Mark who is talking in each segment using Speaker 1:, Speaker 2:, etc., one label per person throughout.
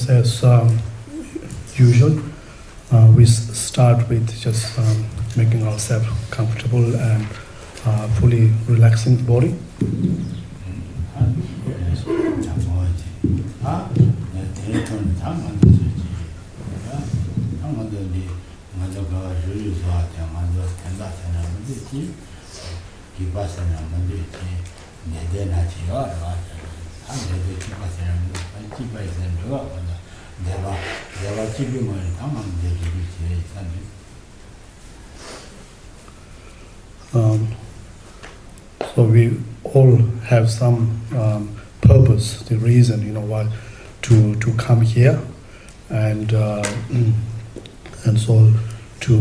Speaker 1: just as usual, we start with just making ourselves comfortable and fully relaxing the body. So we all have some purpose, the reason, why to come here, and so to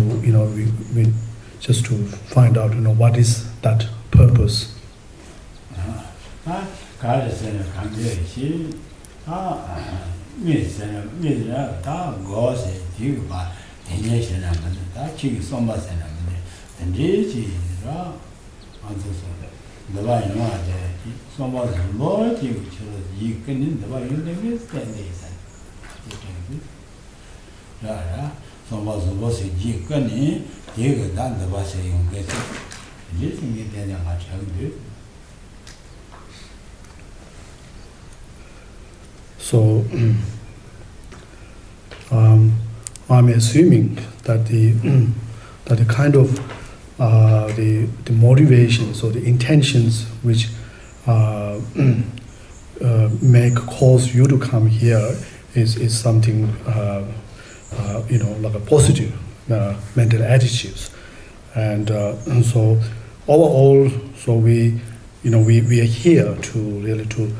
Speaker 1: we just to find out what is that purpose. So I'm assuming that the kind of the motivations or the intentions which cause you to come here is something like a positive mental attitudes, and so overall, so we are here to really to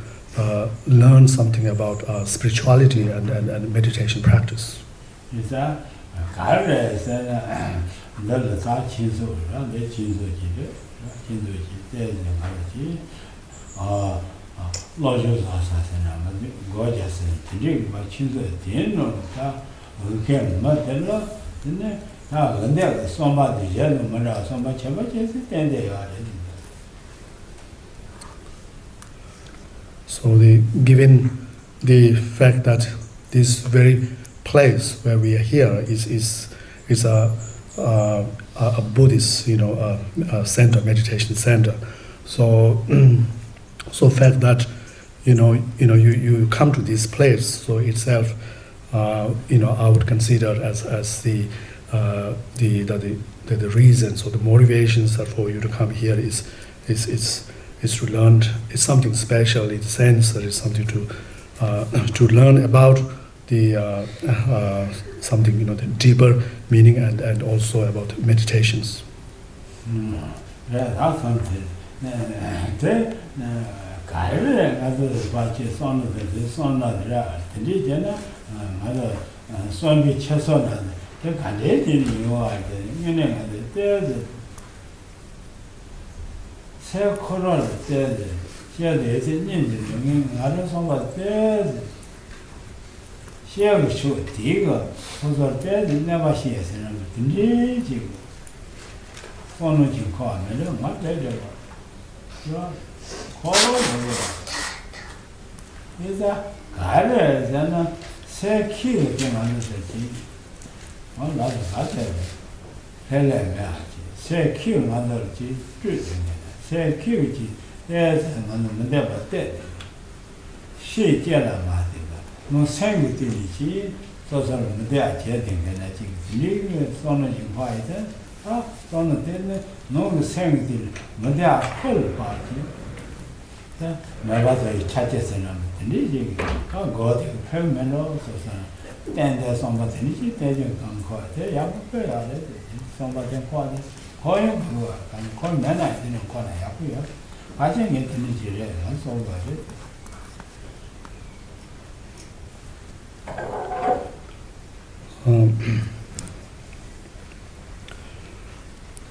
Speaker 1: learn something about spirituality and meditation practice. So given the fact that this very place where we are here is a Buddhist, center, meditation center. So fact that you come to this place, so itself, I would consider as the reasons or the motivations that for you to come here is to learn. It's something special in the sense that it's something to learn about the something the deeper meaning and also about meditations.
Speaker 2: Yeah, that's something.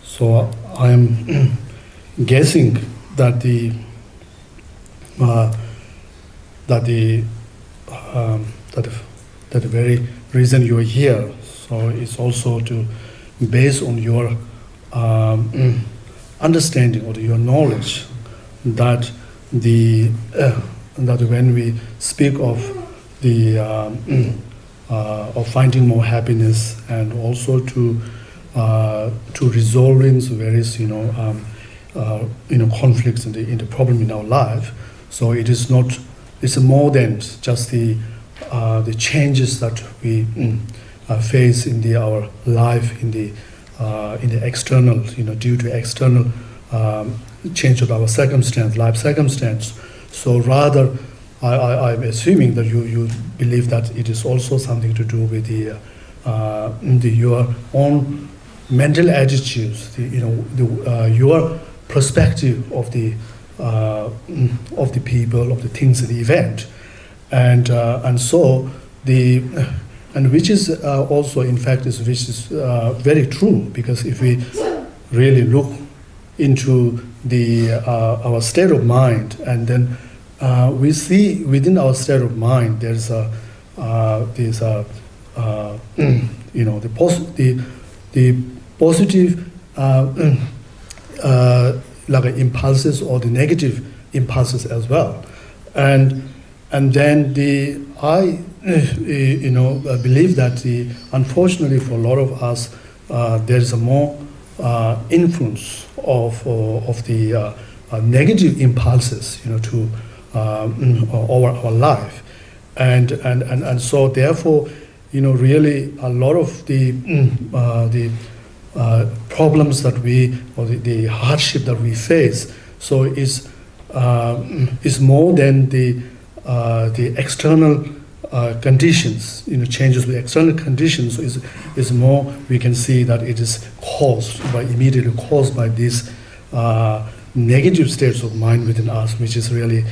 Speaker 2: So I'm guessing that the very reason you are here, so it's also to based on your understanding or your knowledge that that when we speak of
Speaker 1: of finding more happiness, and also to resolving various conflicts in the problem in our life. So it is not, it's more than just the changes that we face in our life in the external, due to external change of our life circumstance. So rather, I'm assuming that you believe that it is also something to do with your own mental attitudes, your perspective of the people, of the things, the event, and which is also, in fact, which is very true, because if we really look into our state of mind, and then we see within our state of mind there's the positive like impulses or the negative impulses as well, and then I believe that unfortunately for a lot of us there is a more influence of the negative impulses to over our life, and so therefore really a lot of the problems that the hardship that we face, so is more than the external conditions, changes with external conditions. So is more, we can see that it is immediately caused by these negative states of mind within us, which is really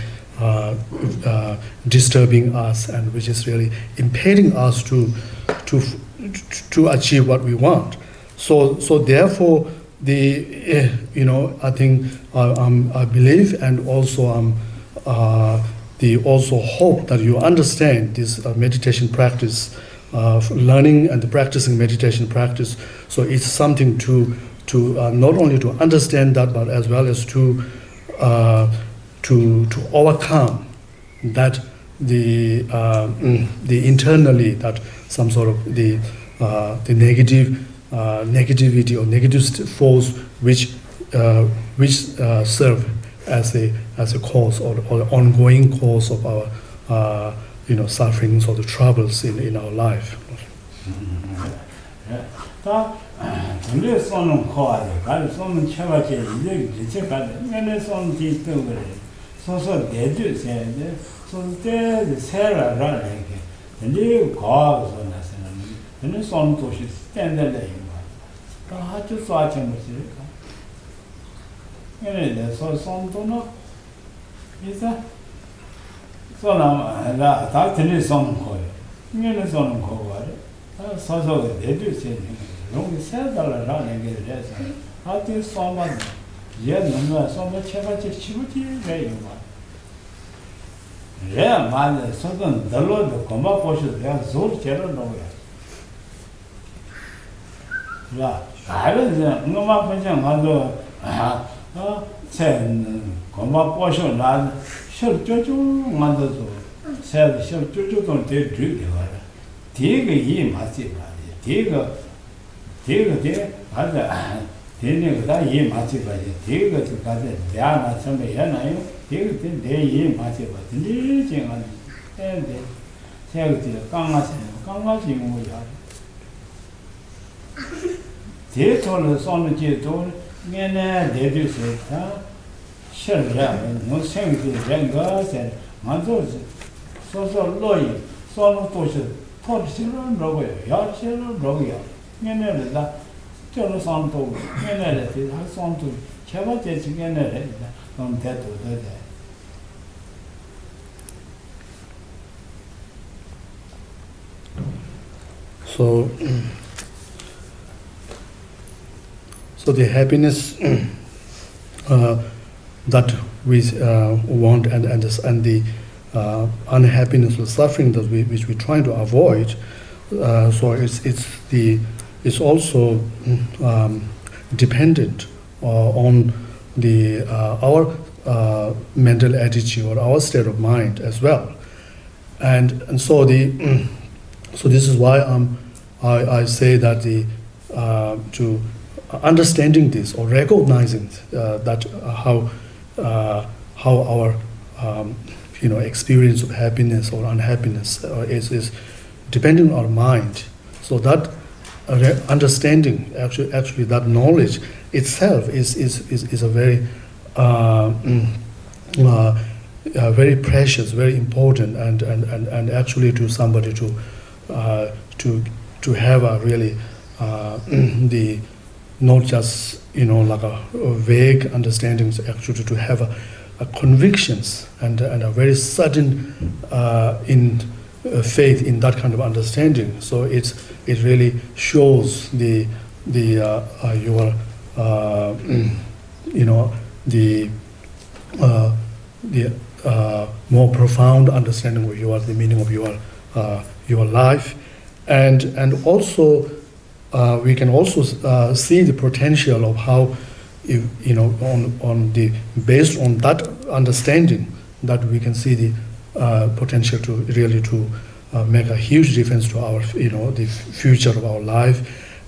Speaker 1: disturbing us, and which is really impeding us to achieve what we want. So therefore, I think I believe, and also also hope that you understand this meditation practice, learning and practicing meditation practice. So it's something to not only to understand that, but as well as to overcome that the internally, that some sort of the negativity or negative force which serve as a cause or ongoing cause of our sufferings or the troubles in our life. So the happiness that we want, and the unhappiness or suffering that which we're trying to avoid. So it's also dependent on our mental attitude or our state of mind as well. and so so this is why I say that to understanding this or recognizing that how our experience of happiness or unhappiness is depending on our mind. So that understanding, actually that knowledge itself is a very very precious, very important, and actually to somebody to have a really the not just like a vague understandings, actually to have a convictions and a very sudden in faith in that kind of understanding. So it really shows the your the more profound understanding of the meaning of your life, and also we can also see the potential of how based on that understanding that we can see the potential to really to make a huge difference to our the future of our life,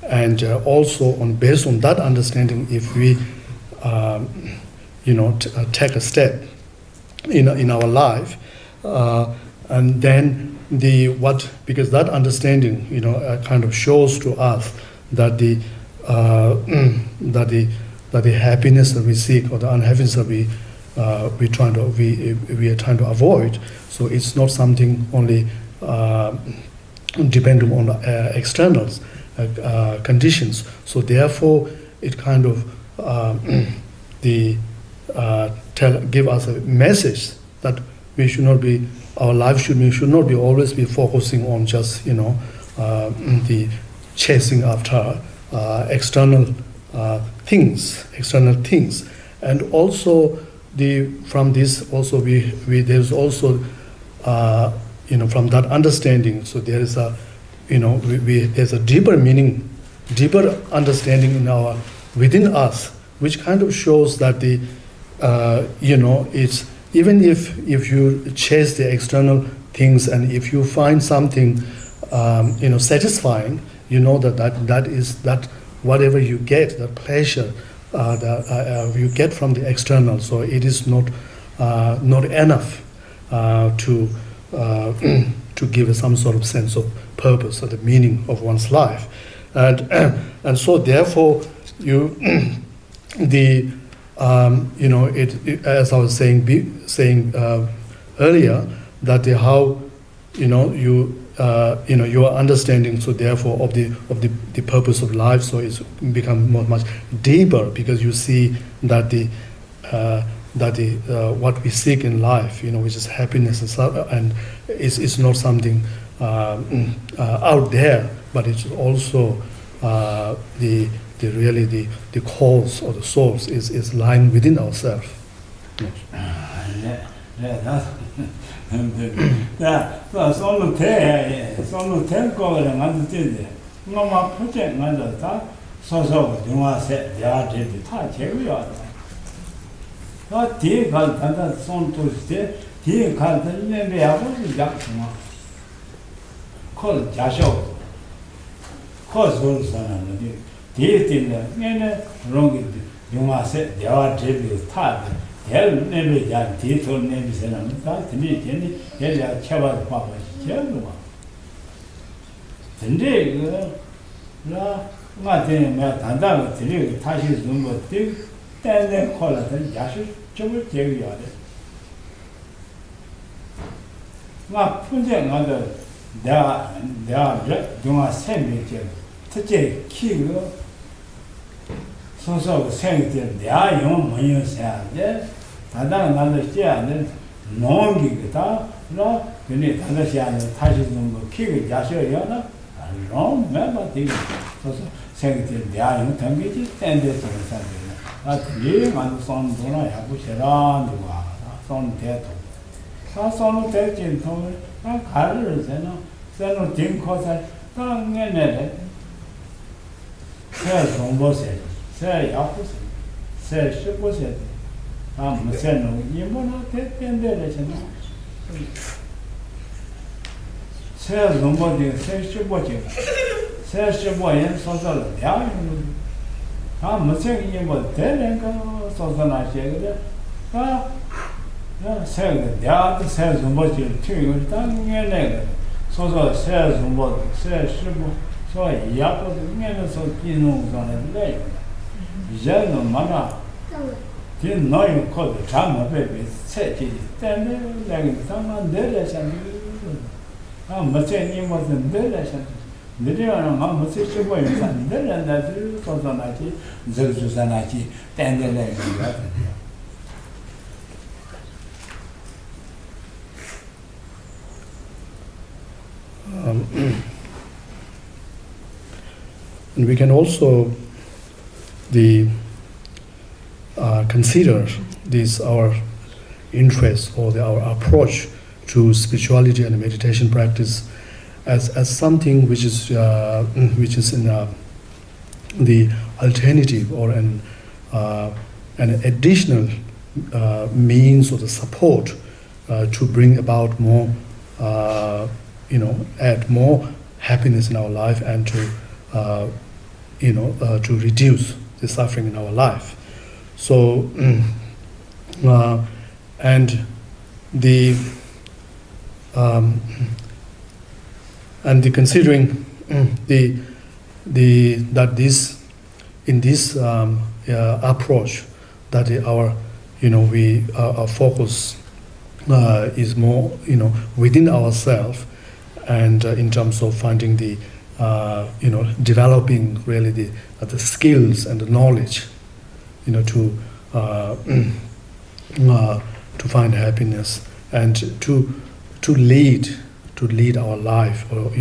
Speaker 1: and also based on that understanding, if we take a step in our life, and then because that understanding kind of shows to us that the happiness that we seek or the unhappiness that we are trying to avoid. So it's not something only dependent on externals conditions. So therefore, it kind of give us a message that we should not be, our life should not be always be focusing on just the chasing after external things, and also from this also there's also from that understanding. So there is a there's a deeper meaning, deeper understanding within us, which kind of shows that it's even if you chase the external things, and if you find something satisfying, that whatever you get, the pleasure that you get from the external, so it is not enough to give some sort of sense of purpose or the meaning of one's life, and so therefore as I was saying earlier, that how your understanding, so therefore of the purpose of life, so it's become much deeper, because you see that what we seek in life, which is happiness and is not something out there, but it's also the cause or the source is lying within ourselves.
Speaker 3: 소소 생들 야 용 뭐요 사데 다다 나는 농기다 나 근데 다다시아는 다시 좀 키게 자셔야나 롱 매바디 소소 생들 야 용 당기지 땡데서 사데 아 예만 손도나 야부셔라 누가 손 대도 사손 대진 통 가르를 세나 세노 딩코사 땅에네 새 정보세 새 야구세 새 십보세 아 무슨 이모나 대변대를 잖아 새 rumbo 새 슈버지 새 슈버엔 소설 야 아 무슨 뭐 되는가 소설나写的 아 새가 야도 새 rumbo지 튀고 당연히 소설 새 rumbo 새 슈버 저 야도 그냥서 기능 전에 이제는 많아 그 너희 코드 잠을 배비 새끼 때문에 내가 상만 내려서 아 맞지 무슨 내려서 내려는 막 무슨 싶어요 내려는데 소소나지 저주사나지 때문에
Speaker 1: And we can also consider this our interest or our approach to spirituality and meditation practice as something which is in the alternative or an additional means or the support to bring about more add more happiness in our life and to to reduce the suffering in our life. So and the considering that this in this approach that our our focus is more within ourselves and in terms of finding the developing really the skills and the knowledge to find happiness and to lead our life or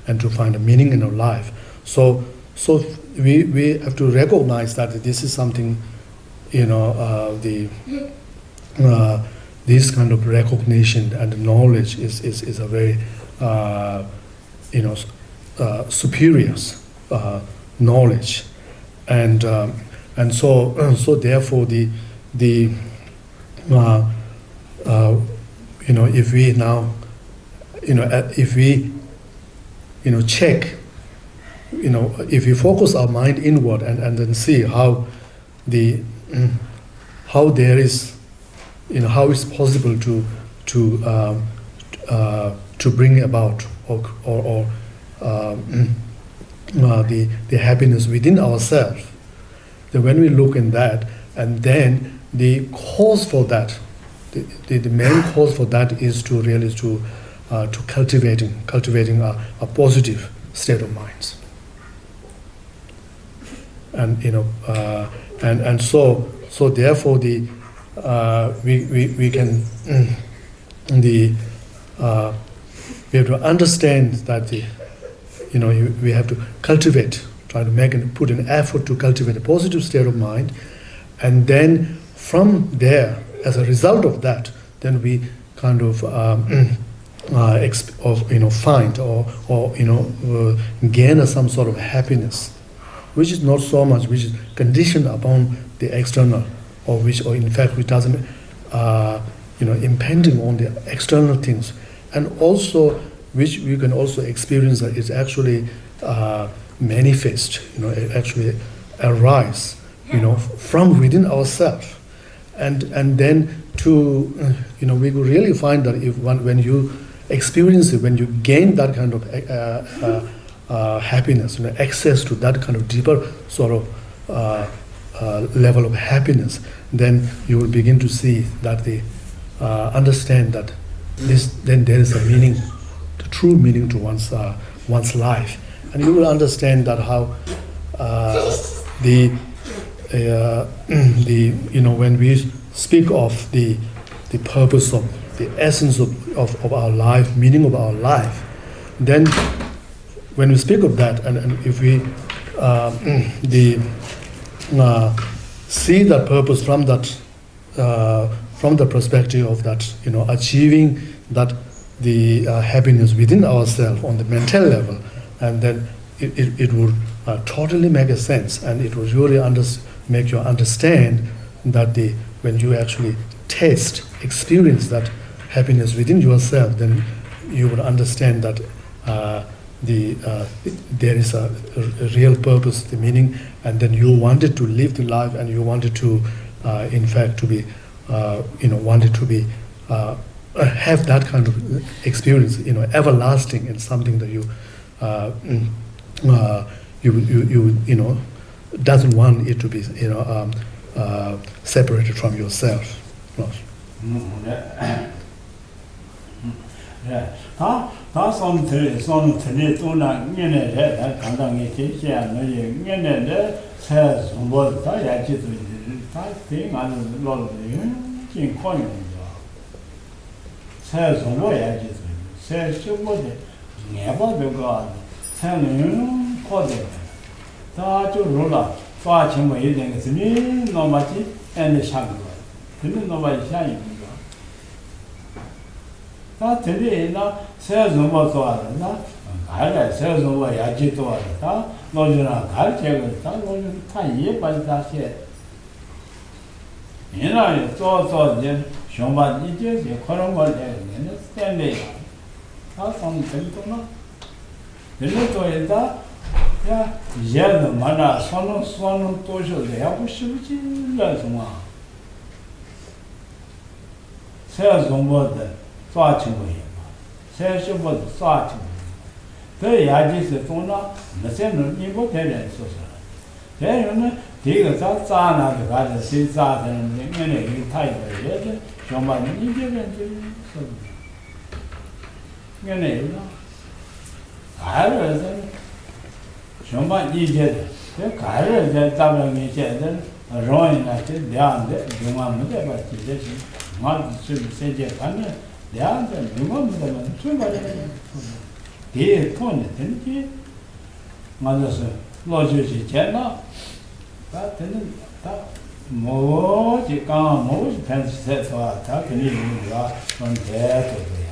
Speaker 1: and to find a meaning in our life. So we have to recognize that this is something this kind of recognition and knowledge is a very superior knowledge, and so therefore if we now if we check if we focus our mind inward and then see how how there is how it's possible to bring about or the happiness within ourselves. Then when we look in that, and then the cause for that, the main cause for that is to really to cultivating a positive state of minds. And and so therefore we can we have to understand that we have to cultivate, try to put an effort to cultivate a positive state of mind, and then from there, as a result of that, then we kind of find or gain some sort of happiness, which is not so much which is conditioned upon the external, or in fact which doesn't impending on the external things, and also which we can also experience that it's actually manifest, actually arise, from within ourselves, and then to we could really find that if when you experience it, when you gain that kind of happiness, access to that kind of deeper sort of level of happiness, then you will begin to see that understand that then there is a meaning, the true meaning to one's life, and you will understand that how when we speak of the purpose of the essence of our life, meaning of our life, then when we speak of that, and if we see that purpose from the perspective of that, achieving that the happiness within ourselves on the mental level, and then it would totally make a sense, and it will really make you understand that when you actually experience that happiness within yourself, then you would understand that there is a real purpose, the meaning, and then you wanted to live the life, and you wanted to, in fact, to be, wanted to be, have that kind of experience, everlasting, and something that you doesn't want it to be, separated from yourself.
Speaker 3: 다 손들이 또나 년에 간당에 계시야 너희 년에 새 정보 다 야지도 다 대만은 로는 진 코는 새 정보 야지도 새 정보데 내봐도가 새는 코데 다저 로라 과 정보 이런 것이 너마지 엔데 샹거 근데 너마지 샹이 다 들리나 세존과 도와나 알아 세존과 야지 도와다 너주나 갈제고 다 너주 다 이해받다시 얘나 저저 이제 정말 이제 그런 걸 내는 스탠데 다 성들도나 들려도에다 야 이제는 만나 손은 또셔도 하고 싶지 라서마 세존과抓情况才是我抓情况这也就是从那些人你不太认说这样呢这个渣拿的干的谁渣的人家那个太多也是想把你这人就是说人家那还是想把你这这还是在咱们面前的容易呢这两的用我们这边这些是我是世界反正两个我们这边全部的第通的天气我就是老就是见了他真的他没就刚没是平时在说他肯定有个从台做的呀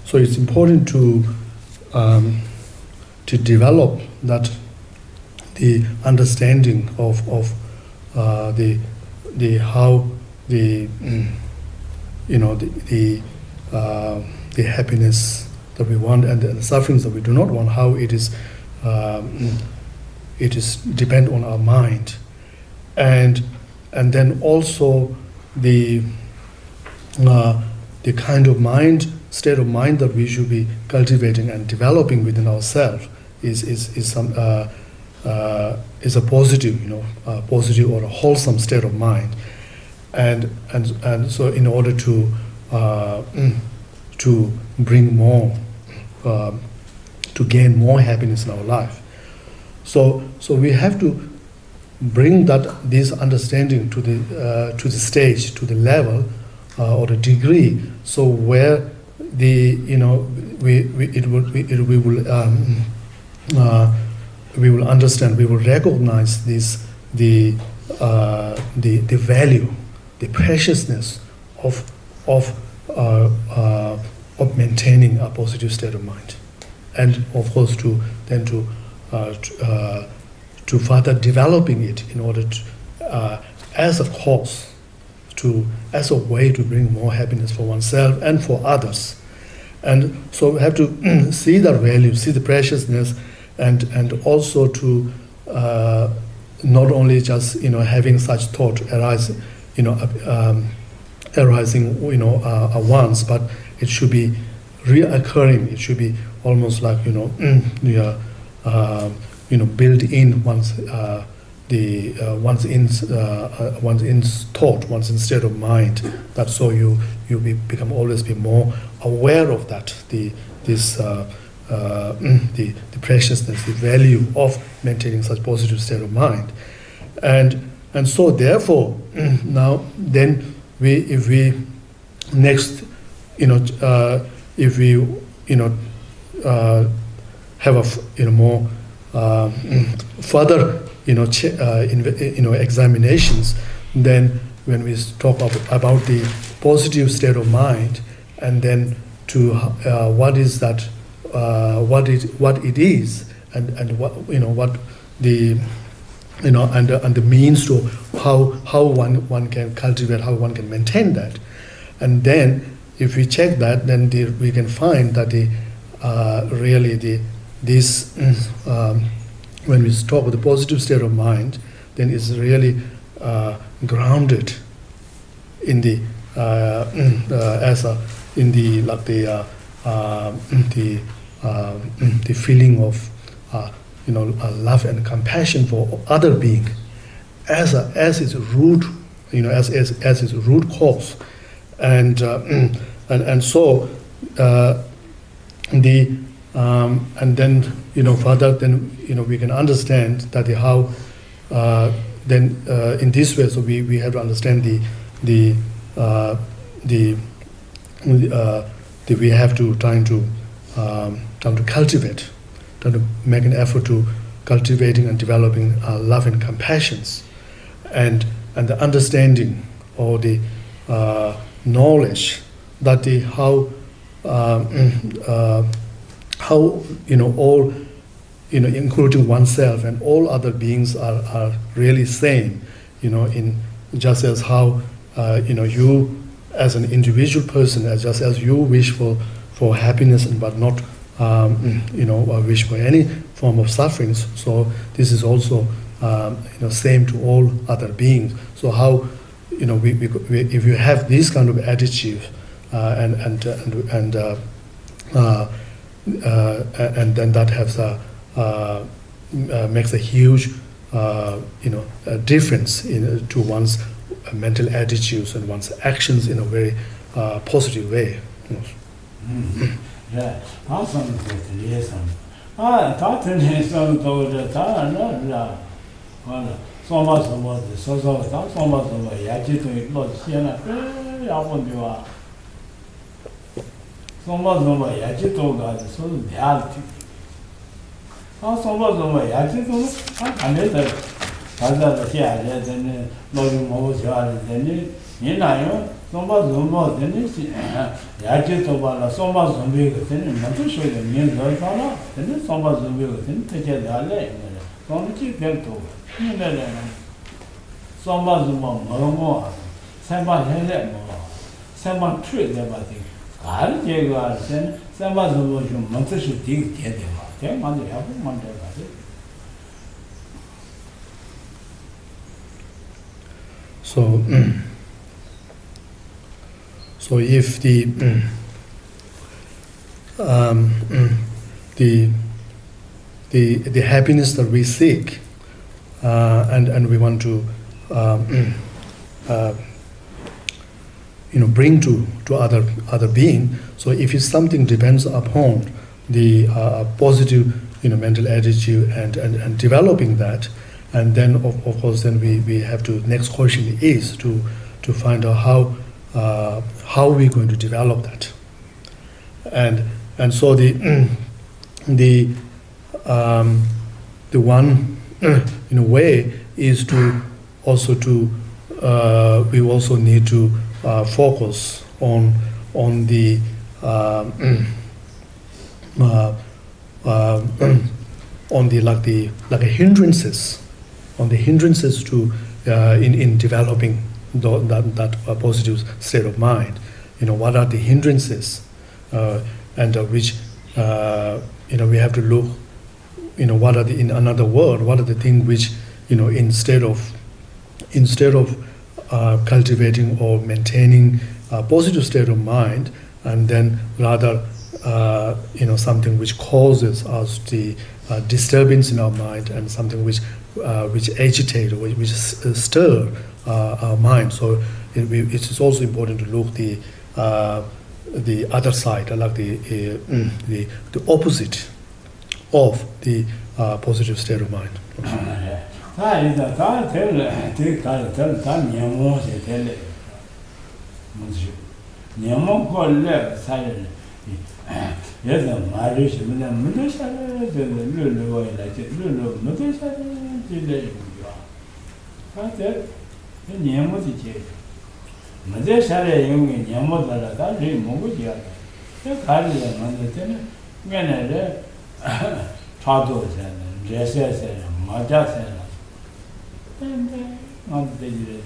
Speaker 1: So it's important to develop that the understanding of the how the the happiness that we want and the sufferings that we do not want, how it is depend on our mind, and then also the kind of state of mind that we should be cultivating and developing within ourselves is a positive, positive or a wholesome state of mind, and so in order to bring more, to gain more happiness in our life, so we have to bring this understanding to the stage, to the level or the degree, so where we will understand, we will recognize the value, the preciousness of maintaining a positive state of mind, and of course to further developing it in order to as a cause, as a way to bring more happiness for oneself and for others. And so we have to see the value, see the preciousness, and also to not only just having such thought arising once, but it should be reoccurring. It should be almost like built in one's thought, one's state of mind. That so you become always be more aware of that, the preciousness, the value of maintaining such positive state of mind, and so therefore now then if we next if we have a more further examinations, then when we talk about the positive state of mind, and then to what is that, what it is, and what what the and the means to how one can cultivate, how one can maintain that. And then if we check that, then we can find that really this when we talk about the positive state of mind, then it's really grounded in the the feeling of love and compassion for other being as its root, as its root cause, and so and then further, then we can understand that how then in this way, so we have to understand we have to try to cultivate, try to make an effort to cultivating and developing love and compassions, and the understanding or the knowledge that how all including oneself and all other beings are really same, in just as how you as an individual person, just as you wish for happiness but not wish for any form of sufferings. So this is also same to all other beings. So how if you have this kind of attitude and then that has makes a huge difference to one's mental attitudes and one's actions in a very positive way.
Speaker 3: Yeah, awesome. Yes, so much about the social, so much about Yaji not Siena, so much about Yaji Doga, so the reality. So much about Yaji Doga, I made that other here, then Lord Moses, then so much more than this. Yaji Doga, so much on big, then not to show the means of Fala, then so much on big, then take it away. Don't keep them to. So much more, Samba Hele more, Samba treat everything. I then Samba Monte should dig get them. Okay, Monday have Monday.
Speaker 1: So, so if the happiness that we seek, and we want to bring to other being. So if it's something depends upon the positive mental attitude and developing that, and then of course then we have to, next question is to find out how we're going to develop that, and so the one way is to also we also need to focus on the hindrances to in developing that positive state of mind. What are the hindrances, and which we have to look. What are in another word? What are the things which instead of cultivating or maintaining a positive state of mind, and then rather something which causes us the disturbance in our mind, and something which agitate or which stir our mind. So it is also important to look the other side, like the opposite of the positive state of mind.
Speaker 3: 차도 세는 제세세는 맞아세는 근데 안 되지래요.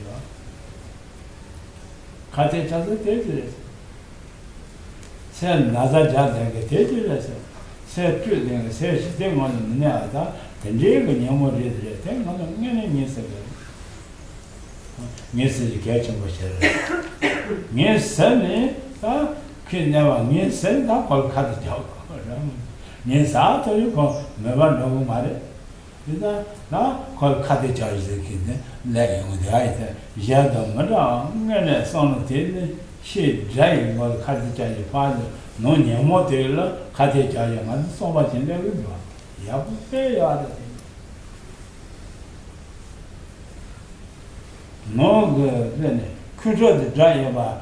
Speaker 3: 가대 자도 되지래요. 세 나자 자되게 되지래요. 세 주된 세 시된 거는 뭐냐다. 된지가 녀모리들 된 거는 녀네 녀석을. 녀석이 개천 것이래. 녀석이 다 그녀와 녀석이 다 걸카드 잡고. 녀석도 이거 매번 너무 말해. 그래서 나 걸카드 잡으시겠네. 내 영어도 아이들 야도 뭐라 녀네 손을 대는 시 자이 뭐 카드 잡이 파는 논이 뭐 되려 카드 잡이만 소바진데 그거. 야부세요 아들. 뭐그 그저도 자이봐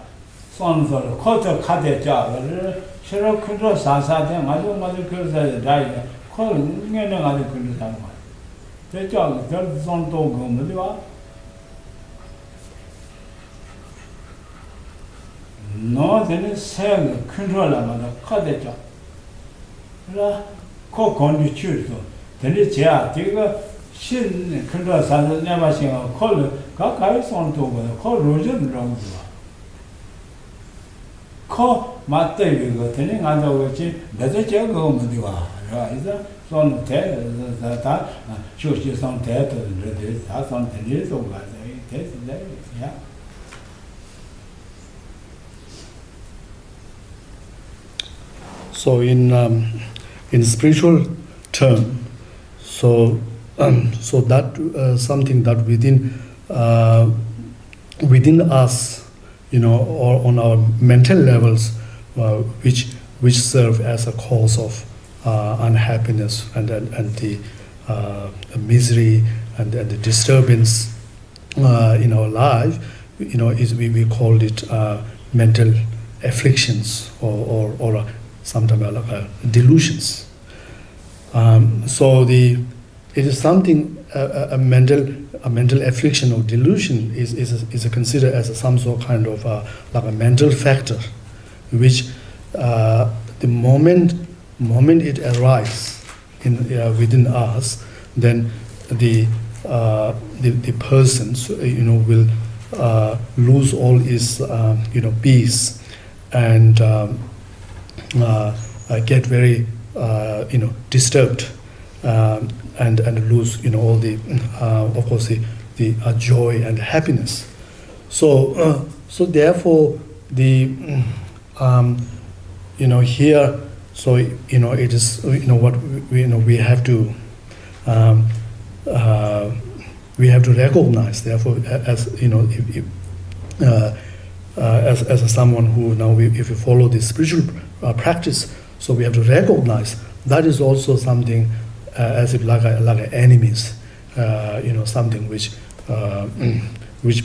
Speaker 3: 손으로 코트 카드 잡을 싫어 그저 사사대 맞아 그래서 자이 콜 녀네 가지고 그러는 거야. 대저 저 손도 그 뭐야? 너는 생 컨트롤하면 카드죠. 그래 그 건디추도 근데 제가 이거 신 컨트롤 사는 내마신 콜 가까이 손도 그 로전 롱도 코 맞대 이거 되는 간다고 했지 내가 제가 그거 뭐야 그래서 손 대다 쇼시 손 대도 다 손 대리서 가서 대신에 야
Speaker 1: So in spiritual term, so that something that within us, or on our mental levels, which serve as a cause of unhappiness and the misery and the disturbance in our life, is we call it mental afflictions or sometimes like delusions. So it is something a mental affliction or delusion is considered as some sort of kind of like a mental factor, which the moment it arises within us, then the persons will lose all his peace and get very disturbed and lose all the of course the joy and happiness. So therefore the here, so it is what we have to recognize. Therefore, as as someone who now if we follow this spiritual practice, so we have to recognize that is also something as if like enemies, something which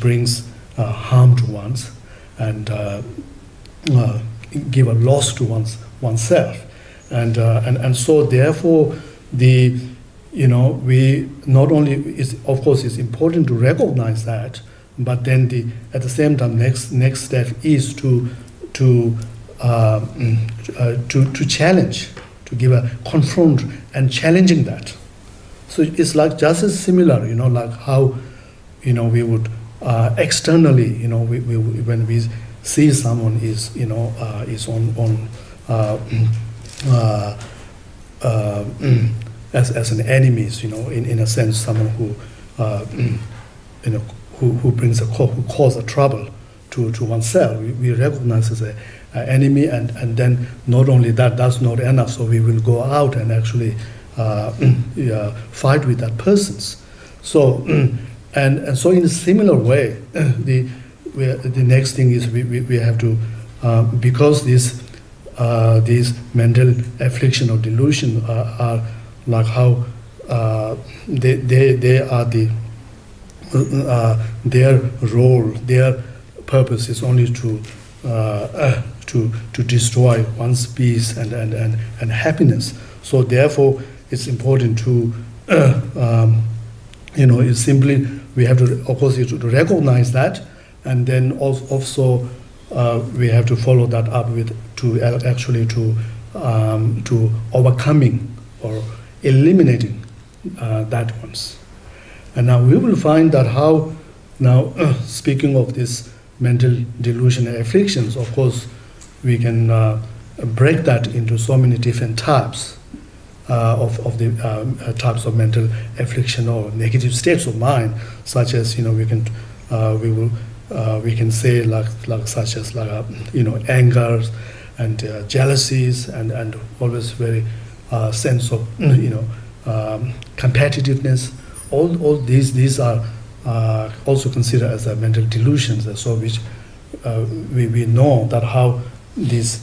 Speaker 1: brings harm to and give a loss to oneself, and so therefore we not only is of course it's important to recognize that, but then at the same time next step is to challenge, to give a confront and challenging that. So it's like just as similar, like how we would externally, when we see someone is on as an enemy, in a sense, someone who brings who causes a trouble to oneself. We recognize as an enemy, and then not only that's not enough. So we will go out and actually fight with that persons. So and so in a similar way, the next thing is we have to because these mental affliction or delusion are like how they are their role, their purpose is only to destroy one's peace and happiness. So therefore, it's important to it's simply we have to of course to recognize that, and then also we have to follow that up with to overcoming or eliminating that ones. And now we will find that how, now speaking of this mental delusion and afflictions, of course, we can break that into so many different types of the types of mental affliction or negative states of mind, such as, we can say such as anger and jealousies and always very sense of competitiveness. All these are also considered as mental delusions. So which we know that how this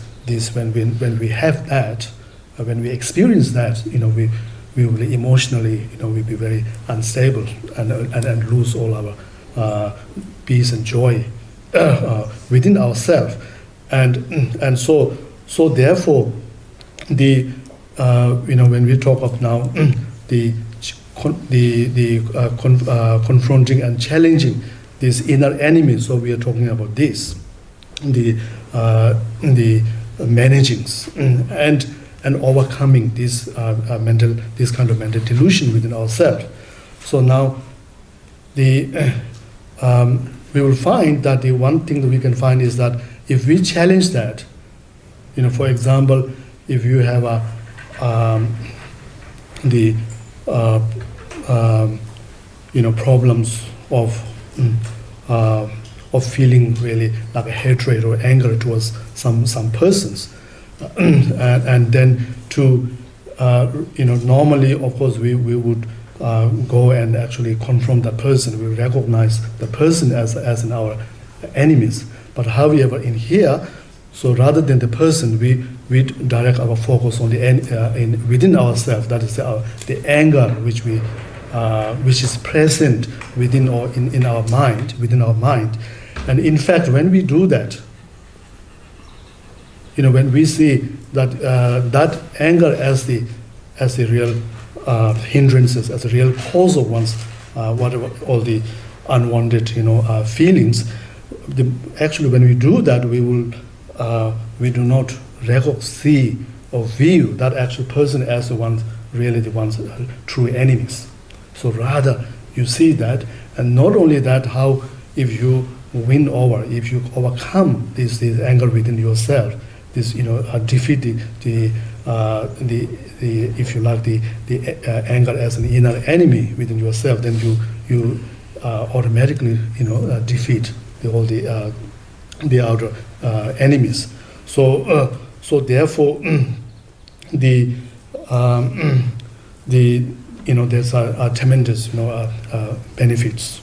Speaker 1: when we have that, when we experience that, we will emotionally, we be very unstable and lose all our peace and joy within ourselves, and so therefore the when we talk of now the confronting and challenging these inner enemies, so we are talking about this, the managings and overcoming this this kind of mental delusion within ourselves. So now we will find that the one thing that we can find is that if we challenge that, for example, if you have problems of feeling really like a hatred or anger towards some persons, and then to normally, of course, we would go and actually confront that person. We recognize the person as in our enemies. But however, in here, so rather than the person, we direct our focus on the within ourselves. That is the anger which is present within or in our mind, And in fact, when we do that, when we see that that anger as the real hindrances, as a real cause of one's whatever all the unwanted feelings, actually when we do that, we do not see or view that actual person as the one's true enemies. So rather you see that, and not only that, how if you win over, if you overcome this anger within yourself, this defeat the if you like the anger as an inner enemy within yourself, then you automatically defeat all the outer enemies. So therefore there's a tremendous benefits.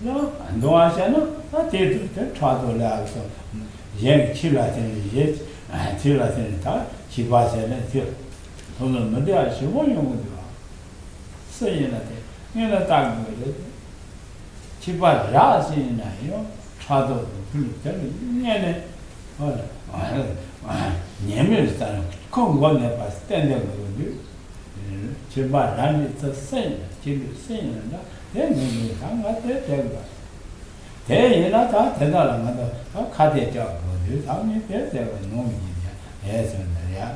Speaker 3: no, and no, I said, no, I did try to laugh. So, young children, yet, and children in time, she was in a field. On the Madia, she won't you. Saying that, in a time with it. She was rising, you know, try to tell me, Yemen, come one of us standing with you. She was running the same, she was saying, then we come at the table. Then you not tell another, I'll cut it job for you. Tell me, there was no media. Yes, and yeah.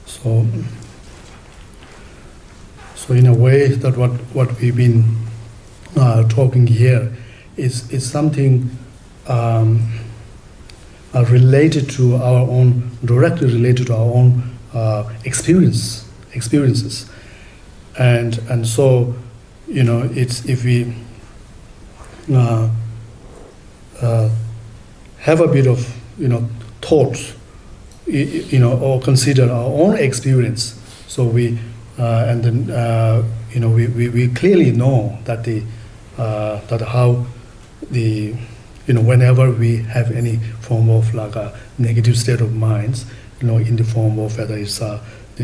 Speaker 1: So in a way that what we've been talking here is something related to our own, directly related to our own experiences, and so it's if we have a bit of thoughts, or consider our own experience, so we and then we clearly know that that how the whenever we have any form of like a negative state of minds, in the form of whether it's the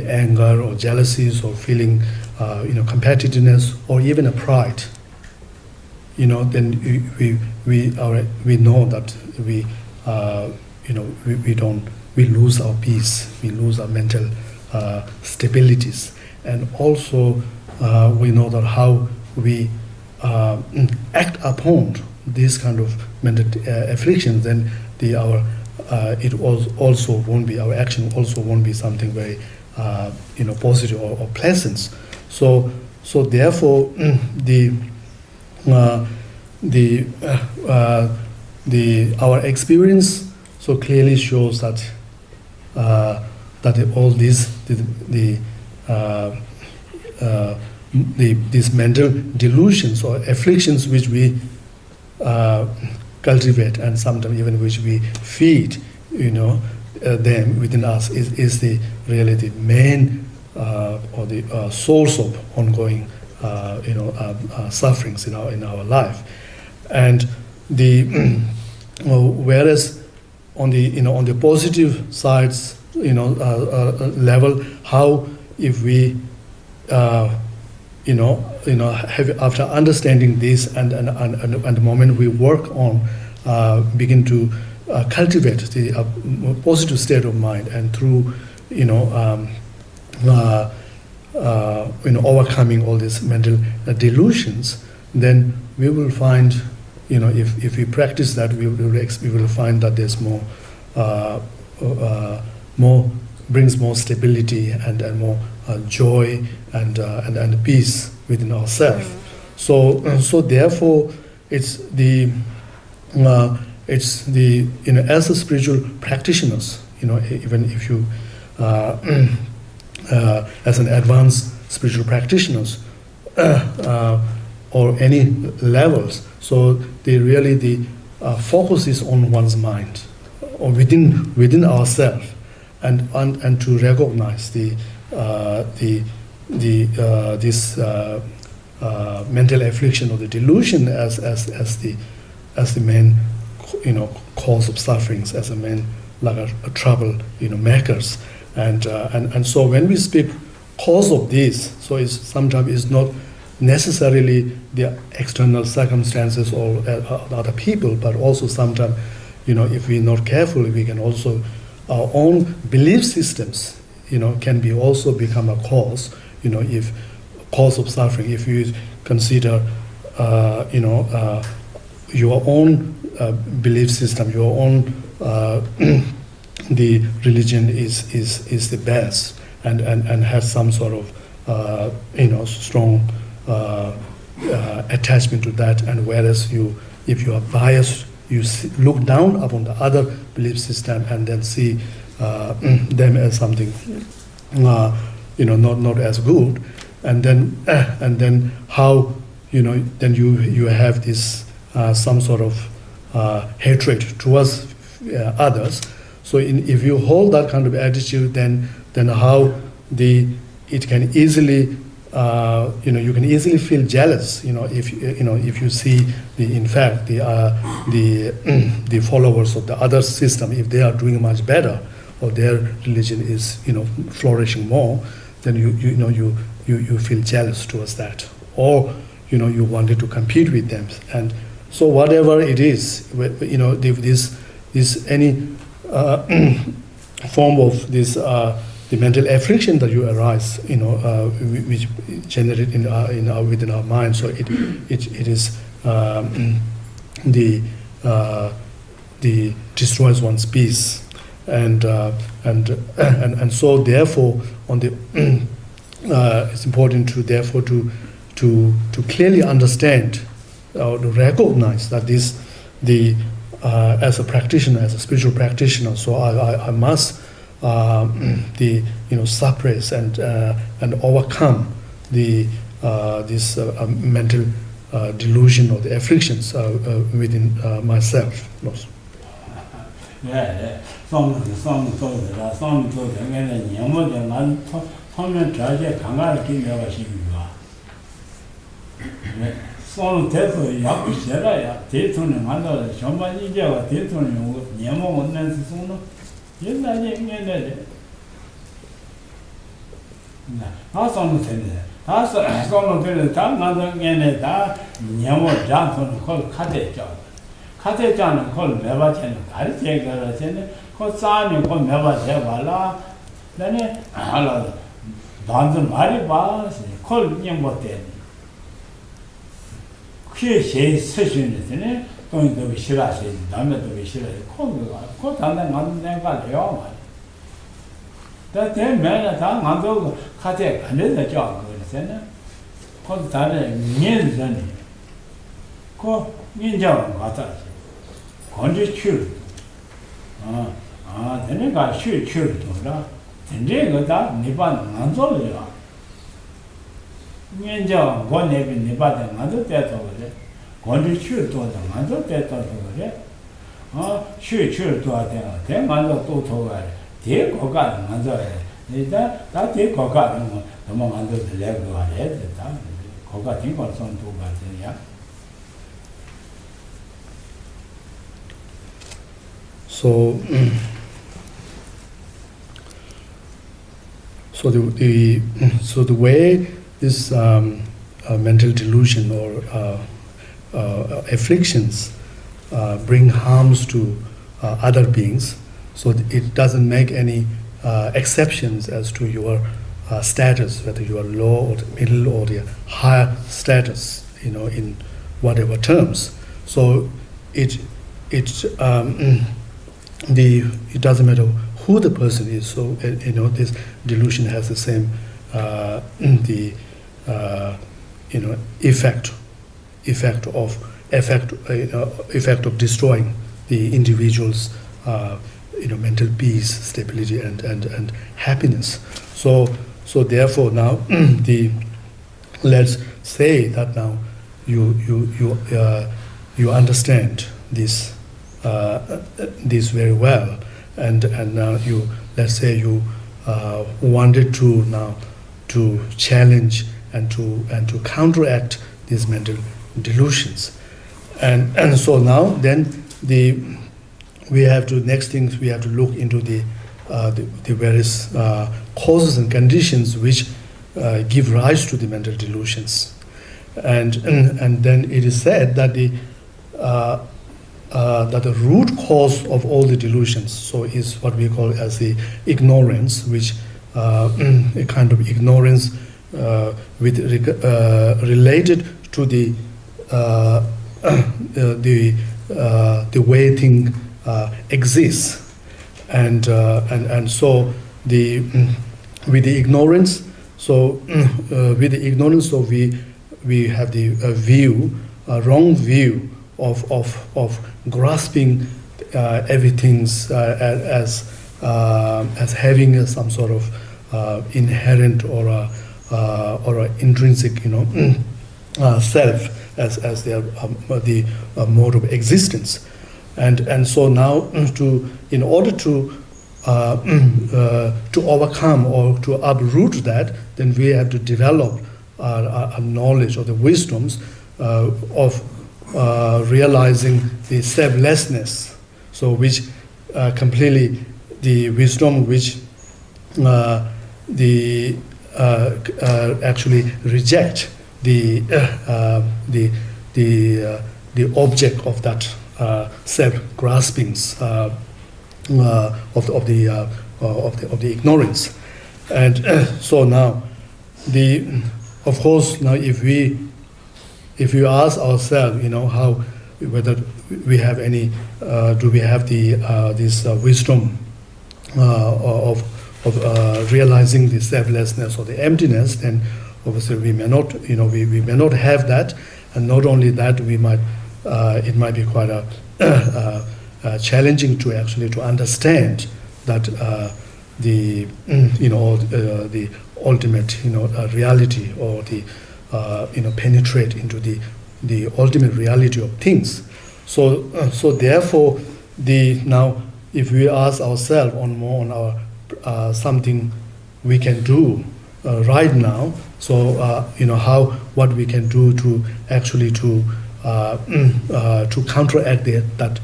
Speaker 1: anger or jealousies or feeling competitiveness or even a pride, then we know that we lose our peace, we lose our mental stabilities, and also we know that how we act upon these kind of mental afflictions, then it also won't be, our action also won't be something very positive or pleasant. So therefore our experience so clearly shows that all these these mental delusions or afflictions which we cultivate, and sometimes even which we feed, them within us, is really the main or the source of ongoing sufferings in our life. And whereas on the positive sides level, how if we have, after understanding this and the moment we work on begin to cultivate the positive state of mind, and through overcoming all these mental delusions, then we will find, if we practice that, we will find that there's more brings more stability and more joy and peace within ourselves. So therefore it's the as a spiritual practitioners, even if you as an advanced spiritual practitioners or any levels, so the focus is on one's mind or within ourselves, and to recognize this mental affliction or the delusion as the main cause of sufferings, as a main like a trouble makers, and so when we speak cause of this, so it's sometimes it's not necessarily the external circumstances or other people, but also sometimes if we're not careful, we can also our own belief systems can be also become a cause, if cause of suffering. If you consider your own belief system, your own the religion is the best, and has some sort of strong attachment to that, and whereas if you are biased, you look down upon the other belief system and then see them as something not as good, and then how then you have this some sort of hatred towards others. So if you hold that kind of attitude, then how the it can easily, you can easily feel jealous, if you see in fact the followers of the other system, if they are doing much better, or their religion is flourishing more, then you feel jealous towards that, or you wanted to compete with them. And so whatever it is, this any form of this the mental affliction that you arise, which generate within our mind. So it is the destroys one's peace, and so therefore on the it's important to therefore to clearly understand or to recognize that as a practitioner, as a spiritual practitioner, so I must suppress and overcome this mental delusion or the afflictions within myself.
Speaker 3: Yeah. 손 대서 약이 싫어야 대통령 만나서 전반 이제와 대통령 예모 얻는 수는 옛날에 있는데 나 손은 되네 다 손은 되는 다 만든 게네 다 예모 장소는 걸 카데잖아 걸 매바체는 가르쳐 가르쳐는 그 싸니 그 매바체 발라 나네 알아 단전 말이 봐걸 예모 때 그게 제일 서준이네. 돈도 싫어하지. 남도 싫어해. 그 단단 안 내가 돼요. 다 대면에 다 만도 카테 안에서 줘 그러잖아. 그 다른 년전이. 그 인정 같아. 건지 출. 내가 출도라. 근데 다 네반 안 돌려. 인정 원내비 네바데 만도 때도 그래. 건지 출도도 만도 때도 그래. 출도도 돼. 만도 또 도가. 대고가 만도 해. 일단 다 대고가 너무 만도 들려고 하래. 다 고가 된 걸 손도가 되냐.
Speaker 1: So the way this mental delusion or afflictions bring harms to other beings, so it doesn't make any exceptions as to your status, whether you are low or the middle or the higher status, in whatever terms. So it doesn't matter who the person is. So this delusion has the same effect of destroying the individual's mental peace, stability, and happiness. So therefore now let's say that now you understand this very well, and now let's say you wanted to now to challenge and to counteract these mental delusions, and so now then we have to look into the various causes and conditions which give rise to the mental delusions, and then it is said that the root cause of all the delusions, so is what we call as the ignorance, which a kind of ignorance related to the way thing exists, and so with the ignorance, so we have the wrong view of grasping everything as having some sort of inherent or a intrinsic self as the mode of existence, and so now in order to to overcome or to uproot that, then we have to develop a knowledge or the wisdoms of realizing the selflessness. So which completely the wisdom which actually reject the object of that self-graspings of the ignorance. And so now, of course, now if we ask ourselves, how, whether we have any, do we have this wisdom of realizing the selflessness or the emptiness, then obviously we may not, we may not have that, and not only that, we might, it might be quite challenging to actually to understand that the ultimate reality, or the penetrate into the ultimate reality of things. So therefore, now if we ask ourselves on our something we can do right now, so what we can do to actually to counteract that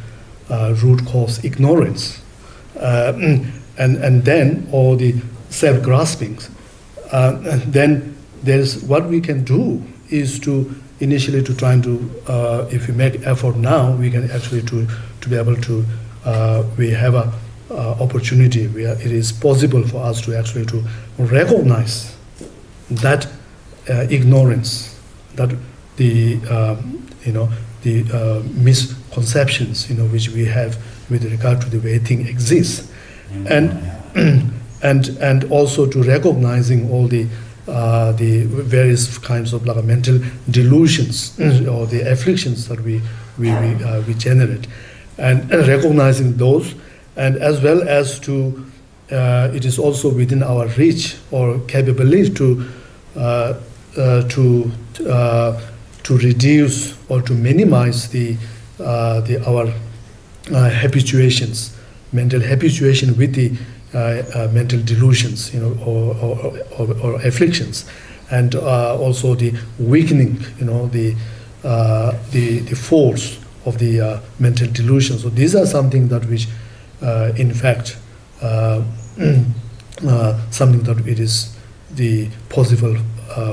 Speaker 1: root cause ignorance, and then all the self-graspings. Then there's what we can do is to initially to try to, if we make effort now, we can actually to be able to, we have a opportunity where it is possible for us to actually to recognize that ignorance, that the misconceptions which we have with regard to the way things exist, and also to recognizing all the various kinds of mental delusions or the afflictions that we generate, and recognizing those, and as well as to it is also within our reach or capability to reduce or to minimize our habituations, mental habituation with the mental delusions, or afflictions, and also the weakening, the force of the mental delusions. So these are something that which, in fact, something that it is the possible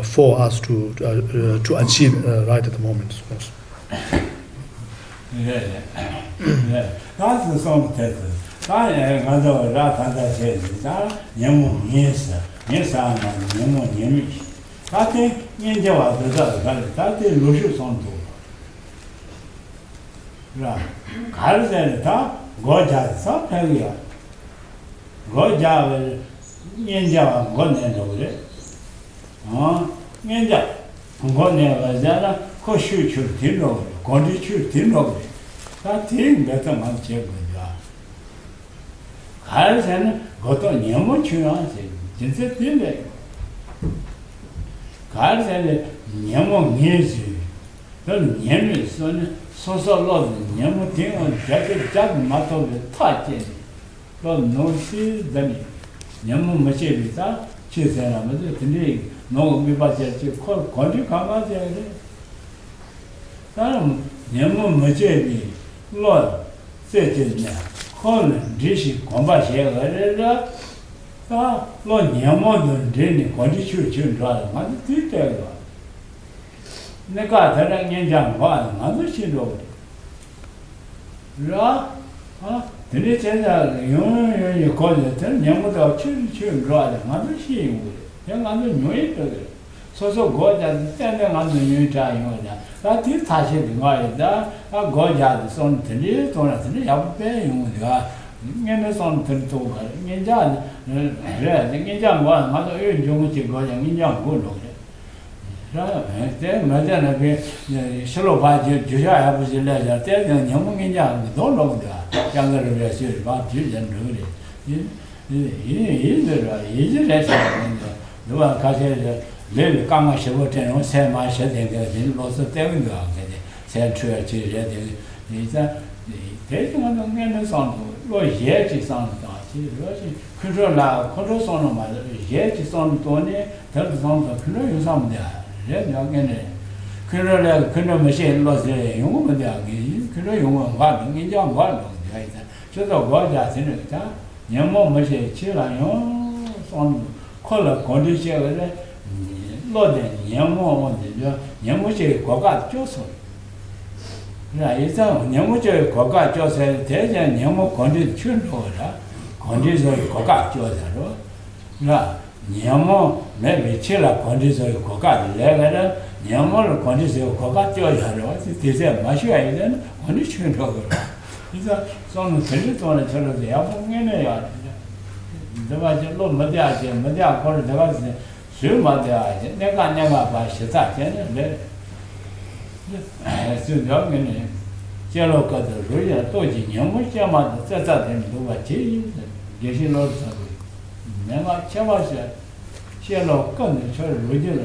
Speaker 1: for us to achieve right at the moment.
Speaker 3: That's the song test. I got Ratanda says, Yamu, yes, Yamu, Yamish. I think Ninja, that is Lucius on to. Cards and the top, Goja, some area. Goja, Ninja, gone and over it. Ninja, gone and Zara, Koshu, Tino, Condichu, Tino. That thing better man check with that. Cards and got on Yamuchu, just a thing. Cards and Yamu music. Don't Yamu, so love, Yamu thing on jacket, matter with touch. Don't know, see, then Yamu Machevita, she said, I'm a little no, we was at your call, country come out there. Yamu Machevi, Lord, said it now. Call Geshe Doga, Lord Yamu, draining, country children, mother, tell you. Negata, Yanjang, mother, she wrote. Did it say that you call it, Yamu, children, mother, she would. Young under New England. So good and standing on the new time. That is touching that. I go out on the list or at the up paying with God. Yes, on the toga. In John, Ninja one, mother, you which you go and Ninja good. Then, Madame, shallow budget, Julia was a letter, tell them, young Ninja, don't know that. Younger research about children, really. He's a lesson. The one Cassia, Lily Kama Shavotan, Sam, I said, they lost the telling the said church, is that the taking on the man is on, Lord, yet is on. control la control son ma ye son tone del son control yu sam de ye nyang ne control la control me she lo se yong mo de gi control yong wa ni jiang wa lo de ai zhe de guo jia xin de ta nian mo me she qi la yong son ko le guo de xie le lo de nian mo de nian mo she guo ga jiu su那一种年末就国家教材，这些年末管理全多了，管理说国家教材咯，那年末没没去了，管理说国家的来个人，年末了管理说国家教材咯，这些没学一点，管理全多了。你说从城市做的出来，要不我那样，对吧？就路没得些，没得或者这个是水没得些，那个把洗澡钱来。就两个人，接了个的，如今多几年没见嘛，在这点都把接应的，也是老早的，那么千万是，接了个人说如今的，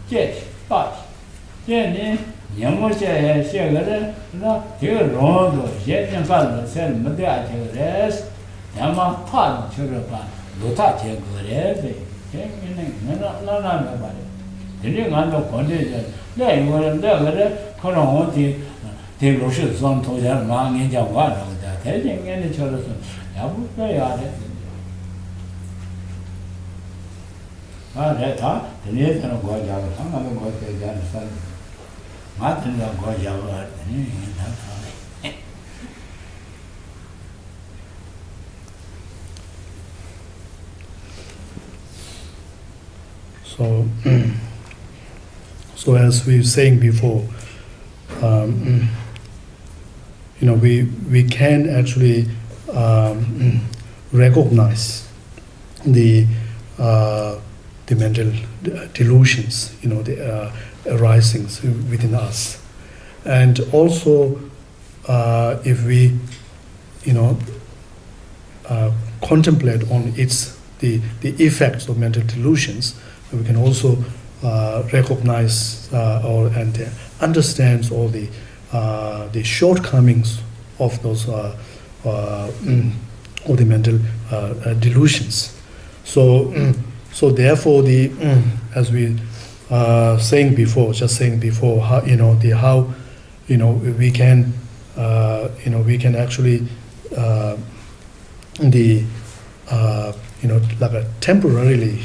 Speaker 3: 接大，这呢年没些些个人，那这个容多，些年饭的些没得这个人，那么他就是把路他这个人的，这个那没办法。这里俺都管这些，那个人可能我的路是从头前马人家玩了的，他这人的确实是，要不这样的。这他这里在那国家，他那个国家的啥，俺这个国家吧，他。
Speaker 1: So, so as we were saying before, we can actually recognize the mental delusions, the arisings within us, and also if we, contemplate on the effects of mental delusions, we can also recognize and understands all the shortcomings of those of the mental delusions. So therefore, as we saying before, how we can actually temporarily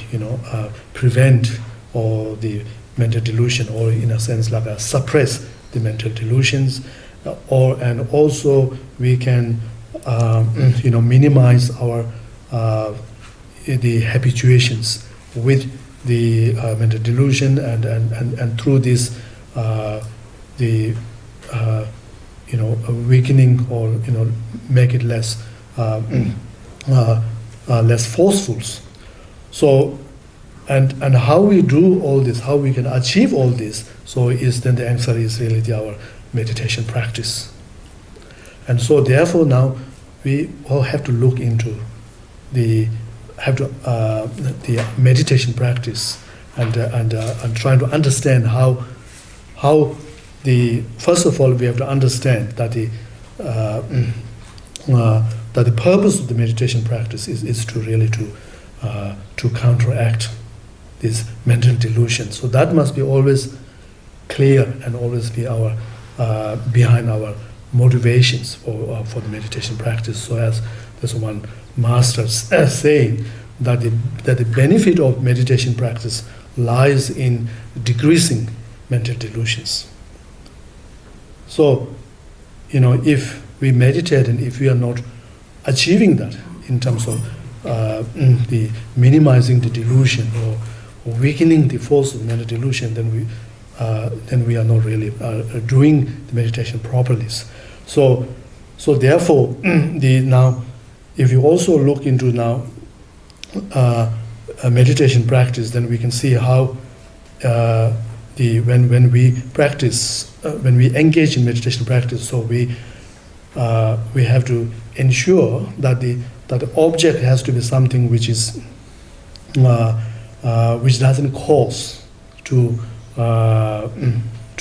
Speaker 1: prevent all the mental delusion, or in a sense suppress the mental delusions, and also we can minimize our the habituations with the mental delusion, and through this the weakening, or make it less less forceful. So, and how we do all this, how we can achieve all this, so then the answer is really our meditation practice. And so therefore now we all have to look into the meditation practice, and trying to understand how first of all we have to understand that the purpose of the meditation practice is to really to counteract this mental delusion. So that must be always clear and always be our behind our motivations for the meditation practice. So as there's one master saying that the benefit of meditation practice lies in decreasing mental delusions. So if we meditate and if we are not achieving that in terms of the minimizing the delusion, or weakening the force of mental delusion, then we are not really doing the meditation properly. So therefore, now if you also look into now a meditation practice, then we can see how when we practice, when we engage in meditation practice, so we have to ensure that the object has to be something which is which doesn't cause to